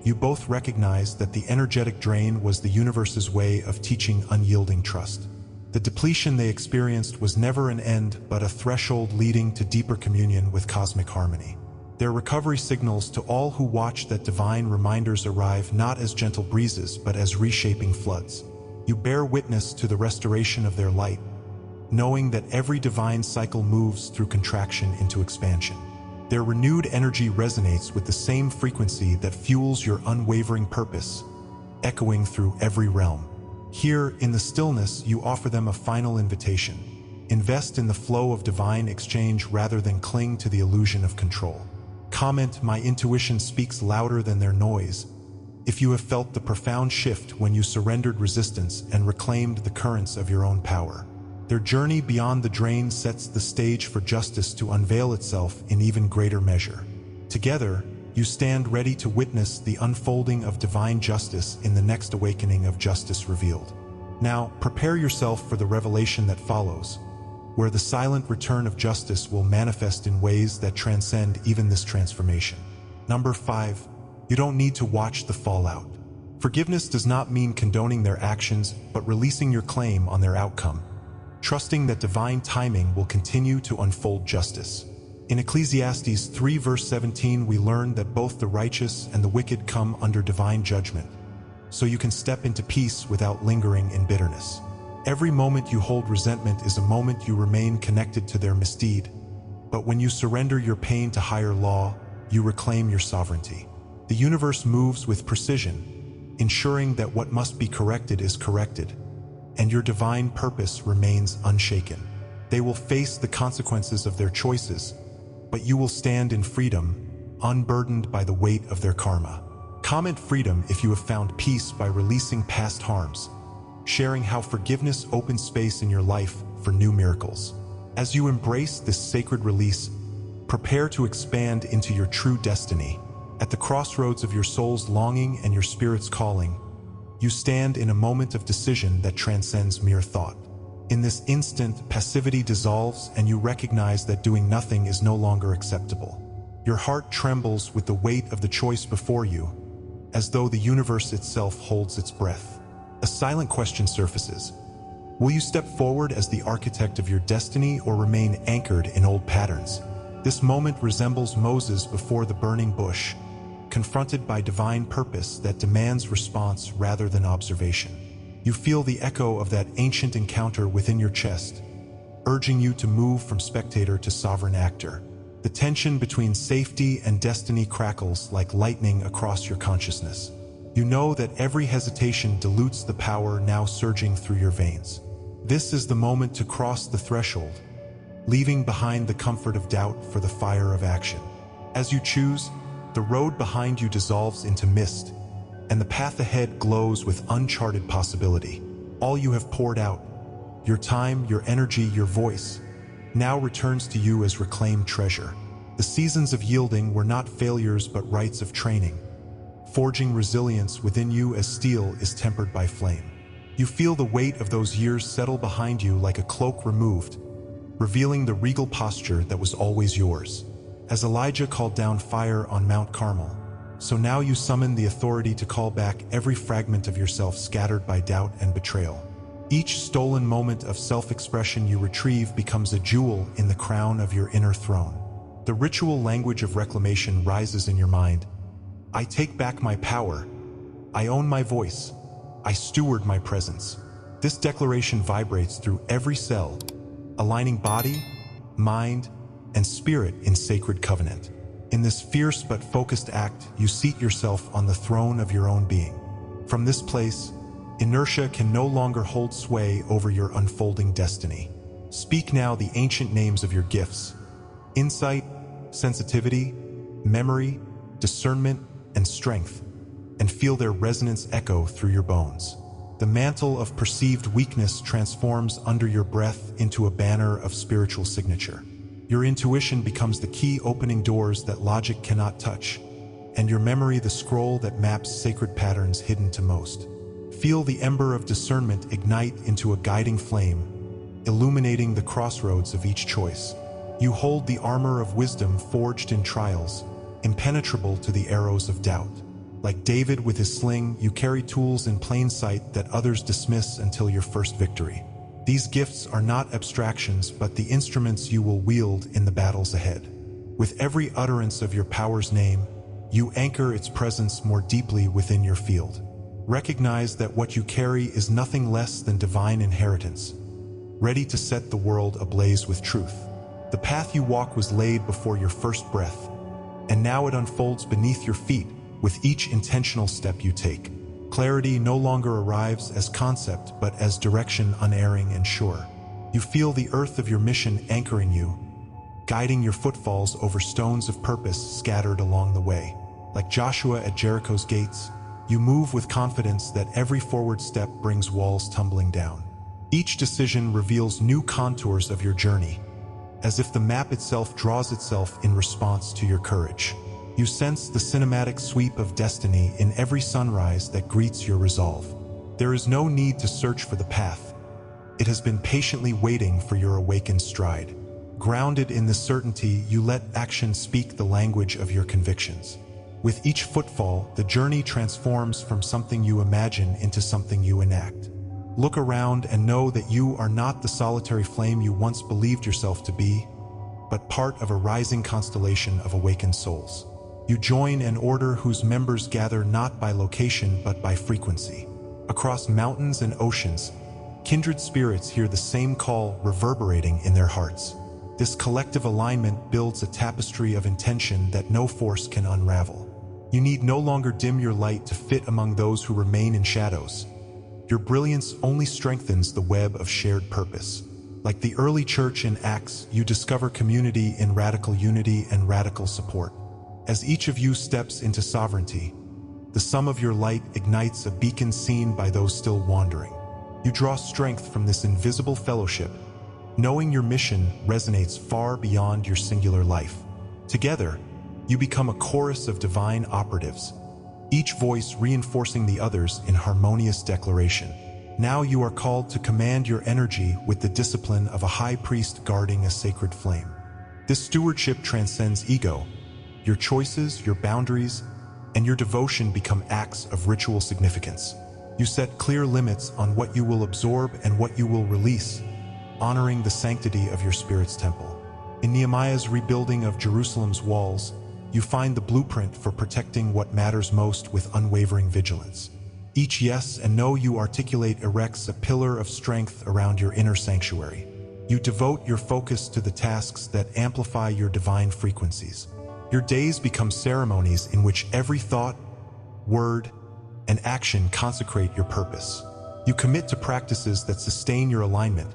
A: you both recognize that the energetic drain was the universe's way of teaching unyielding trust. The depletion they experienced was never an end, but a threshold leading to deeper communion with cosmic harmony. Their recovery signals to all who watch that divine reminders arrive not as gentle breezes, but as reshaping floods. You bear witness to the restoration of their light, knowing that every divine cycle moves through contraction into expansion. Their renewed energy resonates with the same frequency that fuels your unwavering purpose, echoing through every realm. Here, in the stillness, you offer them a final invitation. Invest in the flow of divine exchange rather than cling to the illusion of control. Comment, "My intuition speaks louder than their noise," if you have felt the profound shift when you surrendered resistance and reclaimed the currents of your own power. Their journey beyond the drain sets the stage for justice to unveil itself in even greater measure. Together, you stand ready to witness the unfolding of divine justice in the next awakening of justice revealed. Now, prepare yourself for the revelation that follows, where the silent return of justice will manifest in ways that transcend even this transformation. Number 5. You don't need to watch the fallout. Forgiveness does not mean condoning their actions, but releasing your claim on their outcome, trusting that divine timing will continue to unfold justice. In Ecclesiastes 3 verse 17, we learn that both the righteous and the wicked come under divine judgment, so you can step into peace without lingering in bitterness. Every moment you hold resentment is a moment you remain connected to their misdeed, but when you surrender your pain to higher law, you reclaim your sovereignty. The universe moves with precision, ensuring that what must be corrected is corrected, and your divine purpose remains unshaken. They will face the consequences of their choices, but you will stand in freedom, unburdened by the weight of their karma. Comment freedom if you have found peace by releasing past harms, sharing how forgiveness opens space in your life for new miracles. As you embrace this sacred release, prepare to expand into your true destiny. At the crossroads of your soul's longing and your spirit's calling, you stand in a moment of decision that transcends mere thought. In this instant, passivity dissolves and you recognize that doing nothing is no longer acceptable. Your heart trembles with the weight of the choice before you, as though the universe itself holds its breath. A silent question surfaces. Will you step forward as the architect of your destiny or remain anchored in old patterns? This moment resembles Moses before the burning bush, confronted by divine purpose that demands response rather than observation. You feel the echo of that ancient encounter within your chest, urging you to move from spectator to sovereign actor. The tension between safety and destiny crackles like lightning across your consciousness. You know that every hesitation dilutes the power now surging through your veins. This is the moment to cross the threshold, leaving behind the comfort of doubt for the fire of action. As you choose, the road behind you dissolves into mist, and the path ahead glows with uncharted possibility. All you have poured out, your time, your energy, your voice, now returns to you as reclaimed treasure. The seasons of yielding were not failures but rites of training, forging resilience within you as steel is tempered by flame. You feel the weight of those years settle behind you like a cloak removed, revealing the regal posture that was always yours. As Elijah called down fire on Mount Carmel, so now you summon the authority to call back every fragment of yourself scattered by doubt and betrayal. Each stolen moment of self-expression you retrieve becomes a jewel in the crown of your inner throne. The ritual language of reclamation rises in your mind. I take back my power. I own my voice. I steward my presence. This declaration vibrates through every cell, aligning body, mind, and spirit in sacred covenant. In this fierce but focused act, you seat yourself on the throne of your own being. From this place, inertia can no longer hold sway over your unfolding destiny. Speak now the ancient names of your gifts: insight, sensitivity, memory, discernment, and strength, and feel their resonance echo through your bones. The mantle of perceived weakness transforms under your breath into a banner of spiritual signature. Your intuition becomes the key opening doors that logic cannot touch, and your memory the scroll that maps sacred patterns hidden to most. Feel the ember of discernment ignite into a guiding flame, illuminating the crossroads of each choice. You hold the armor of wisdom forged in trials, impenetrable to the arrows of doubt. Like David with his sling, you carry tools in plain sight that others dismiss until your first victory. These gifts are not abstractions, but the instruments you will wield in the battles ahead. With every utterance of your power's name, you anchor its presence more deeply within your field. Recognize that what you carry is nothing less than divine inheritance, ready to set the world ablaze with truth. The path you walk was laid before your first breath, and now it unfolds beneath your feet with each intentional step you take. Clarity no longer arrives as concept, but as direction unerring and sure. You feel the earth of your mission anchoring you, guiding your footfalls over stones of purpose scattered along the way. Like Joshua at Jericho's gates, you move with confidence that every forward step brings walls tumbling down. Each decision reveals new contours of your journey, as if the map itself draws itself in response to your courage. You sense the cinematic sweep of destiny in every sunrise that greets your resolve. There is no need to search for the path. It has been patiently waiting for your awakened stride. Grounded in this certainty, you let action speak the language of your convictions. With each footfall, the journey transforms from something you imagine into something you enact. Look around and know that you are not the solitary flame you once believed yourself to be, but part of a rising constellation of awakened souls. You join an order whose members gather not by location but by frequency. Across mountains and oceans, kindred spirits hear the same call reverberating in their hearts. This collective alignment builds a tapestry of intention that no force can unravel. You need no longer dim your light to fit among those who remain in shadows. Your brilliance only strengthens the web of shared purpose. Like the early church in Acts, you discover community in radical unity and radical support. As each of you steps into sovereignty, the sum of your light ignites a beacon seen by those still wandering. You draw strength from this invisible fellowship, knowing your mission resonates far beyond your singular life. Together, you become a chorus of divine operatives, each voice reinforcing the others in harmonious declaration. Now you are called to command your energy with the discipline of a high priest guarding a sacred flame. This stewardship transcends ego. Your choices, your boundaries, and your devotion become acts of ritual significance. You set clear limits on what you will absorb and what you will release, honoring the sanctity of your spirit's temple. In Nehemiah's rebuilding of Jerusalem's walls, you find the blueprint for protecting what matters most with unwavering vigilance. Each yes and no you articulate erects a pillar of strength around your inner sanctuary. You devote your focus to the tasks that amplify your divine frequencies. Your days become ceremonies in which every thought, word, and action consecrate your purpose. You commit to practices that sustain your alignment,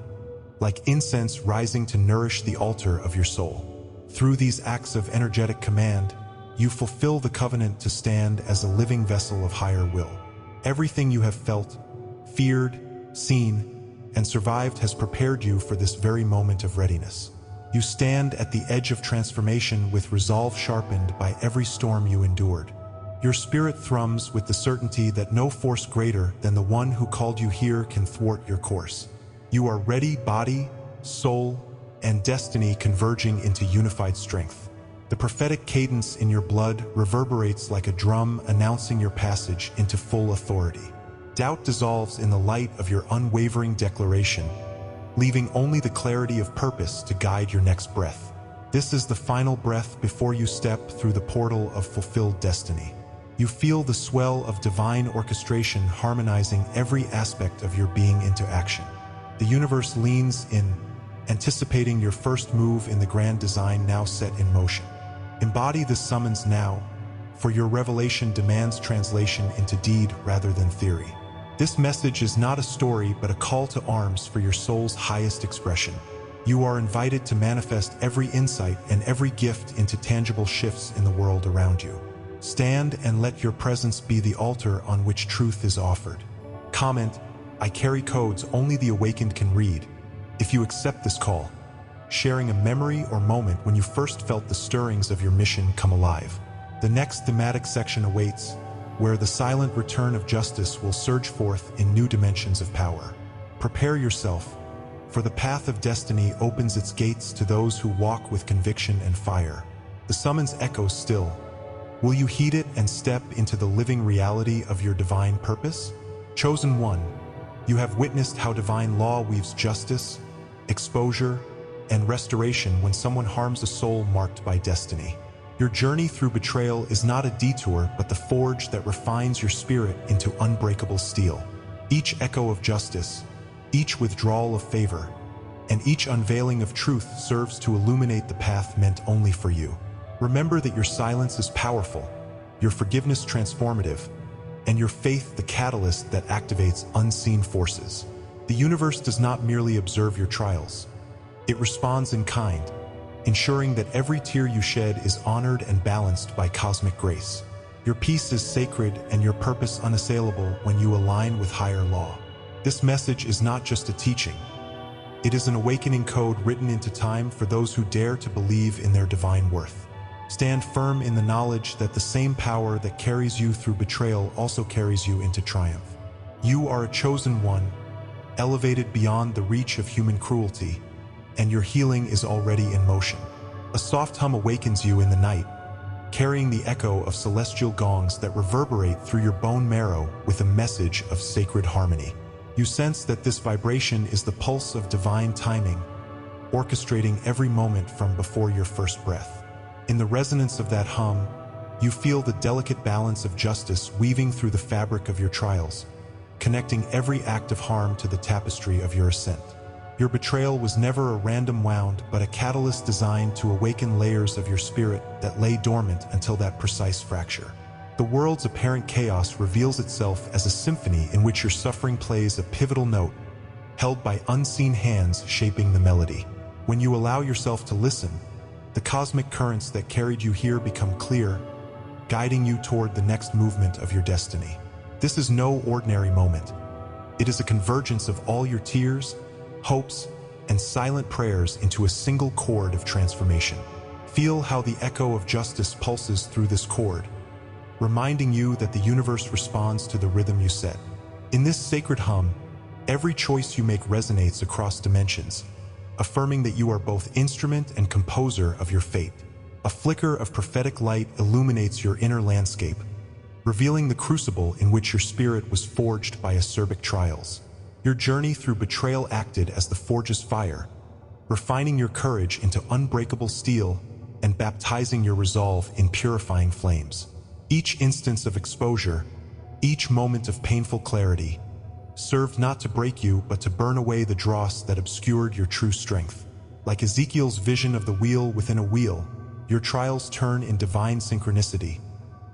A: like incense rising to nourish the altar of your soul. Through these acts of energetic command, you fulfill the covenant to stand as a living vessel of higher will. Everything you have felt, feared, seen, and survived has prepared you for this very moment of readiness. You stand at the edge of transformation with resolve sharpened by every storm you endured. Your spirit thrums with the certainty that no force greater than the one who called you here can thwart your course. You are ready, body, soul, and destiny converging into unified strength. The prophetic cadence in your blood reverberates like a drum announcing your passage into full authority. Doubt dissolves in the light of your unwavering declaration, leaving only the clarity of purpose to guide your next breath. This is the final breath before you step through the portal of fulfilled destiny. You feel the swell of divine orchestration harmonizing every aspect of your being into action. The universe leans in, anticipating your first move in the grand design now set in motion. Embody this summons now, for your revelation demands translation into deed rather than theory. This message is not a story but a call to arms for your soul's highest expression. You are invited to manifest every insight and every gift into tangible shifts in the world around you. Stand and let your presence be the altar on which truth is offered. Comment, "I carry codes only the awakened can read," if you accept this call, sharing a memory or moment when you first felt the stirrings of your mission come alive. The next thematic section awaits, where the silent return of justice will surge forth in new dimensions of power. Prepare yourself, for the path of destiny opens its gates to those who walk with conviction and fire. The summons echoes still. Will you heed it and step into the living reality of your divine purpose? Chosen one, you have witnessed how divine law weaves justice, exposure, and restoration when someone harms a soul marked by destiny. Your journey through betrayal is not a detour but the forge that refines your spirit into unbreakable steel. Each echo of justice, each withdrawal of favor, and each unveiling of truth serves to illuminate the path meant only for you. Remember that your silence is powerful, your forgiveness transformative, and your faith the catalyst that activates unseen forces. The universe does not merely observe your trials. It responds in kind, ensuring that every tear you shed is honored and balanced by cosmic grace. Your peace is sacred and your purpose unassailable when you align with higher law. This message is not just a teaching. It is an awakening code written into time for those who dare to believe in their divine worth. Stand firm in the knowledge that the same power that carries you through betrayal also carries you into triumph. You are a chosen one, elevated beyond the reach of human cruelty, and your healing is already in motion. A soft hum awakens you in the night, carrying the echo of celestial gongs that reverberate through your bone marrow with a message of sacred harmony. You sense that this vibration is the pulse of divine timing, orchestrating every moment from before your first breath. In the resonance of that hum, you feel the delicate balance of justice weaving through the fabric of your trials, connecting every act of harm to the tapestry of your ascent. Your betrayal was never a random wound, but a catalyst designed to awaken layers of your spirit that lay dormant until that precise fracture. The world's apparent chaos reveals itself as a symphony in which your suffering plays a pivotal note, held by unseen hands shaping the melody. When you allow yourself to listen, the cosmic currents that carried you here become clear, guiding you toward the next movement of your destiny. This is no ordinary moment. It is a convergence of all your tears, hopes, and silent prayers into a single chord of transformation. Feel how the echo of justice pulses through this chord, reminding you that the universe responds to the rhythm you set. In this sacred hum, every choice you make resonates across dimensions, affirming that you are both instrument and composer of your fate. A flicker of prophetic light illuminates your inner landscape, revealing the crucible in which your spirit was forged by acerbic trials. Your journey through betrayal acted as the forge's fire, refining your courage into unbreakable steel and baptizing your resolve in purifying flames. Each instance of exposure, each moment of painful clarity, served not to break you but to burn away the dross that obscured your true strength. Like Ezekiel's vision of the wheel within a wheel, your trials turn in divine synchronicity,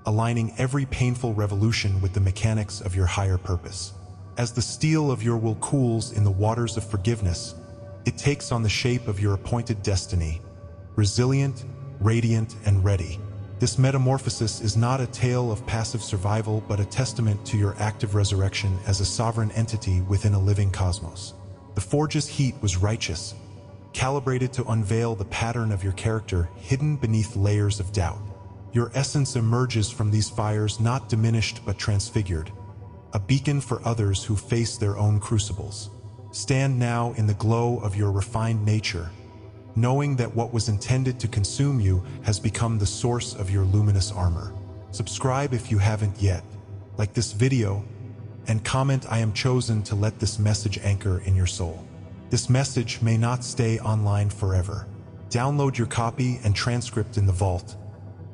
A: aligning every painful revolution with the mechanics of your higher purpose. As the steel of your will cools in the waters of forgiveness, it takes on the shape of your appointed destiny, resilient, radiant, and ready. This metamorphosis is not a tale of passive survival but a testament to your active resurrection as a sovereign entity within a living cosmos. The forge's heat was righteous, calibrated to unveil the pattern of your character hidden beneath layers of doubt. Your essence emerges from these fires not diminished but transfigured, a beacon for others who face their own crucibles. Stand now in the glow of your refined nature, knowing that what was intended to consume you has become the source of your luminous armor. Subscribe if you haven't yet, like this video, and comment "I am chosen" to let this message anchor in your soul. This message may not stay online forever, Download your copy and transcript in the vault.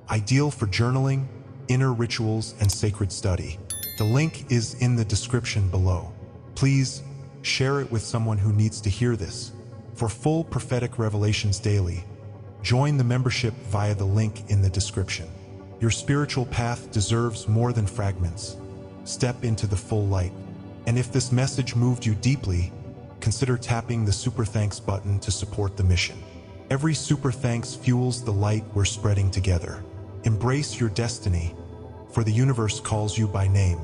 A: Ideal for journaling, inner rituals, and sacred study. The link is in the description below. Please share it with someone who needs to hear this. For full prophetic revelations daily, join the membership via the link in the description. Your spiritual path deserves more than fragments. Step into the full light. And if this message moved you deeply, consider tapping the Super Thanks button to support the mission. Every Super Thanks fuels the light we're spreading together. Embrace your destiny, for the universe calls you by name.